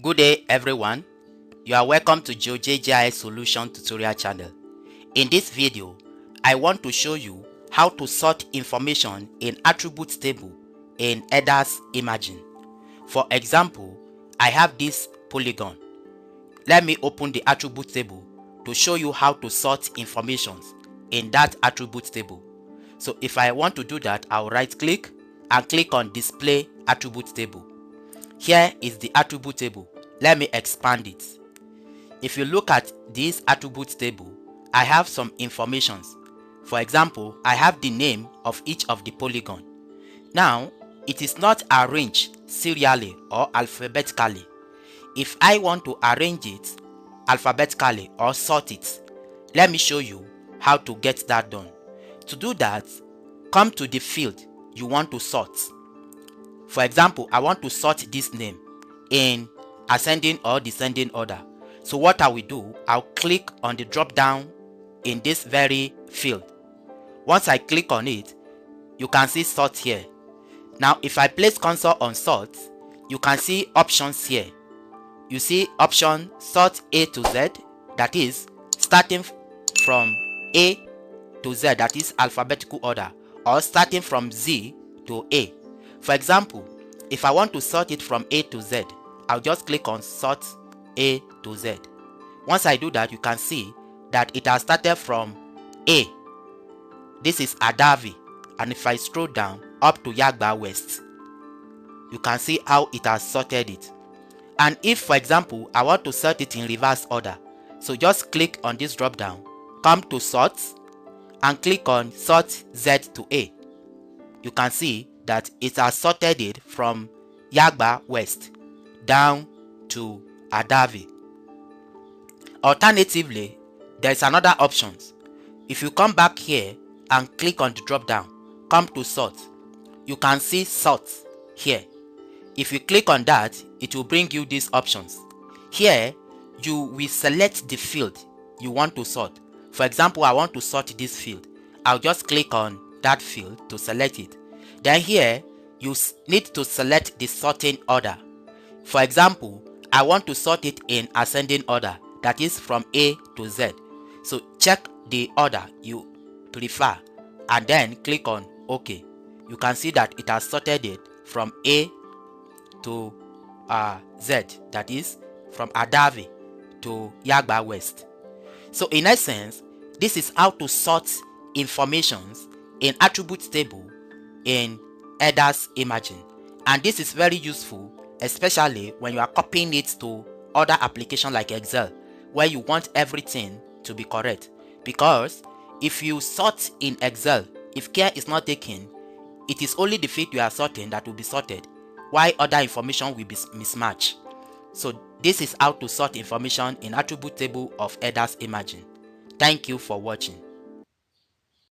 Good day everyone, you are welcome to GeoGIS Solution tutorial channel. In this video, I want to show you how to sort information in attributes table in ERDAS Imagine. For example, I have this polygon. Let me open the attribute table to show you how to sort information in that attribute table. So if I want to do that, I'll right click and click on display attribute table. Here is the attribute table. Let me expand it. If you look at this attribute table, I have some informations. For example, I have the name of each of the polygon. Now, it is not arranged serially or alphabetically. If I want to arrange it alphabetically or sort it, let me show you how to get that done. To do that, come to the field you want to sort. For example, I want to sort this name in ascending or descending order. So what I will do, I'll click on the drop down in this very field. Once I click on it, you can see sort here. Now if I place cursor on sort, you can see options here. You see option sort A to Z, that is starting from A to Z, that is alphabetical order, or starting from Z to A. For example, if I want to sort it from A to Z, I'll just click on sort A to Z. Once I do that, you can see that it has started from A. This is Adavi, and if I scroll down up to Yagba West, you can see how it has sorted it. And if, for example, I want to sort it in reverse order, so just click on this drop down, come to sort, and click on sort Z to A. You can see that it has sorted it from Yagba West down to Adavi. Alternatively, there is another option. If you come back here and click on the drop down, come to sort, you can see sort here. If you click on that, it will bring you these options. Here, you will select the field you want to sort. For example, I want to sort this field. I'll just click on that field to select it. Then here, you need to select the sorting order. For example, I want to sort it in ascending order, that is from A to Z. So check the order you prefer and then click on OK. You can see that it has sorted it from A to Z, that is from Adavi to Yagba West. So in essence, this is how to sort informations in attributes table in ERDAS Imagine, and this is very useful especially when you are copying it to other applications like Excel, where you want everything to be correct. Because if you sort in Excel, if care is not taken, it is only the field you are sorting that will be sorted, while other information will be mismatched. So this is how to sort information in attribute table of ERDAS Imagine. Thank you for watching.